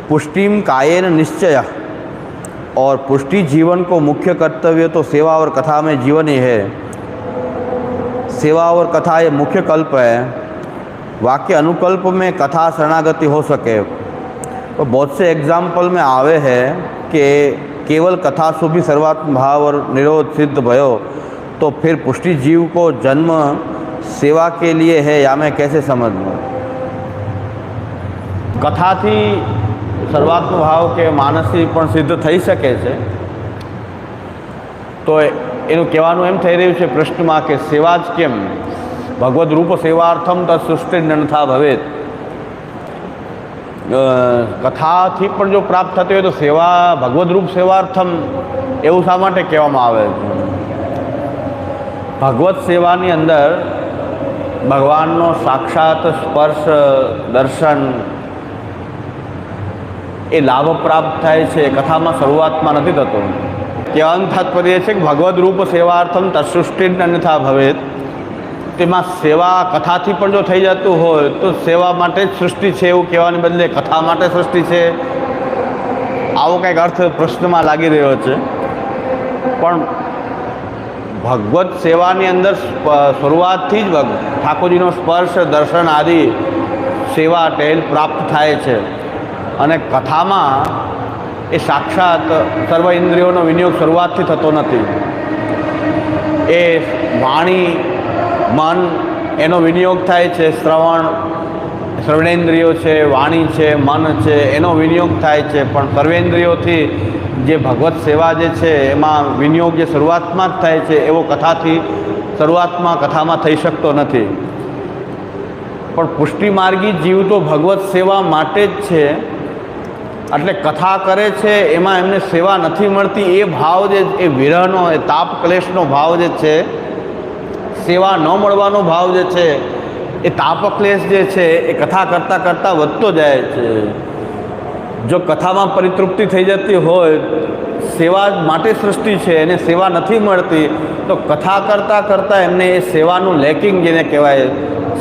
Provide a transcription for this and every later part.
पुष्टिम कायेन निश्चय, और पुष्टि जीवन को मुख्य कर्तव्य तो सेवा और कथा में जीवन ही है। सेवा और कथा ये मुख्य कल्प है। वाक्य अनुकल्प में कथा शरणागति हो सके तो बहुत से एग्जाम्पल में आवे है कि केवल कथा से भी सर्वात्म भाव और निरोध सिद्ध भयो, तो फिर पुष्टि जीव को जन्म सेवा के लिए है या मैं कैसे समझ लूँ? कथा थी सर्वात्म भाव के मानसी पण सिद्ध थई सके छे, तो एनु कहेवानुं एम थई रह्युं छे प्रश्नमां के सेवा ज केम? भगवद रूप सेवार्थम तत्सृष्टिर्नन्था भवेत्। कथा थी पण जो प्राप्त थती होय तो सेवा भगवद रूप सेवार्थम एवुं शा माटे कहेवामां आवे छे? भगवत सेवानी अंदर भगवाननो साक्षात स्पर्श दर्शन ए लाभ प्राप्त थाय छे, कथामां शरूआतमां नथी थतो। कहेવાનું तात्पर्य છે કે ભગવદ રૂપ સેવાર્થમ તત્સૃષ્ટિર્નન્યથા ભવેત। તેમાં સેવા કથાથી પણ જો થઈ જતું હોય તો સેવા માટે જ સૃષ્ટિ છે એવું કહેવાને બદલે કથા માટે સૃષ્ટિ છે, આવો કંઈક અર્થ પ્રશ્નમાં લાગી રહ્યો છે। પણ ભગવત સેવાની અંદર શરૂઆતથી જ ઠાકોરજીનો સ્પર્શ દર્શન આદિ સેવા ટેલ પ્રાપ્ત થાય છે, અને કથામાં એ સાક્ષાત સર્વ ઇન્દ્રિયોનો વિનિયોગ શરૂઆતથી થતો નથી। એ વાણી મન એનો વિનિયોગ થાય છે, શ્રવણેન્દ્રિયો છે, વાણી છે, મન છે, એનો વિનિયોગ થાય છે, પણ સર્વેન્દ્રિયોથી જે ભગવત સેવા જે છે એમાં વિનિયોગ જે શરૂઆતમાં જ થાય છે એવો કથાથી શરૂઆતમાં કથામાં થઈ શકતો નથી। પણ પુષ્ટિમાર્ગી જીવ તો ભગવત સેવા માટે જ છે, એટલે કથા કરે છે એમાં એમને સેવા નથી મળતી એ ભાવ જે એ વિરહનો એ તાપ ક્લેશનો ભાવ જે છે, સેવા ન મળવાનો ભાવ જે છે એ તાપ ક્લેશ જે છે એ કથા કરતાં કરતાં વધતો જાય છે। જો કથામાં પરિતૃપ્તિ થઈ જતી હોય, સેવા માટે સૃષ્ટિ છે એને સેવા નથી મળતી, તો કથા કરતાં કરતાં એમને એ સેવાનું લેકિંગ જેને કહેવાય,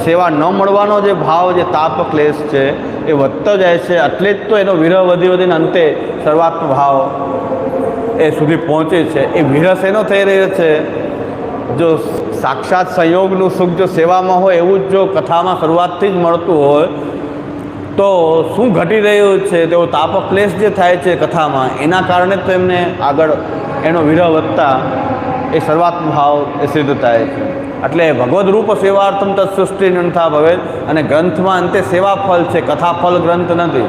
સેવા ન મળવાનો જે ભાવ જે તાપ ક્લેશ છે એ વધતો જાય છે। એટલે જ તો એનો વિરહ વધી વધીને અંતે સર્વાત્મ ભાવ એ સુધી પહોંચે છે। એ વિરહ શેનો થઈ રહ્યો છે? જો સાક્ષાત સંયોગનું સુખ જો સેવામાં હોય એવું જ જો કથામાં શરૂઆતથી જ મળતું હોય તો શું ઘટી રહ્યું છે? તેઓ તાપ ક્લેશ જે થાય છે કથામાં, એના કારણે તો એમને આગળ એનો વિરહ વધતા એ સર્વાત્મ ભાવ એ સિદ્ધ થાય છે। એટલે ભગવદ રૂપ સેવાર્થમ તત્સૃષ્ટિર્નન્યથા ભવેત, અને ગ્રંથમાં અંતે સેવા ફલ છે, કથા ફલ ગ્રંથ નથી।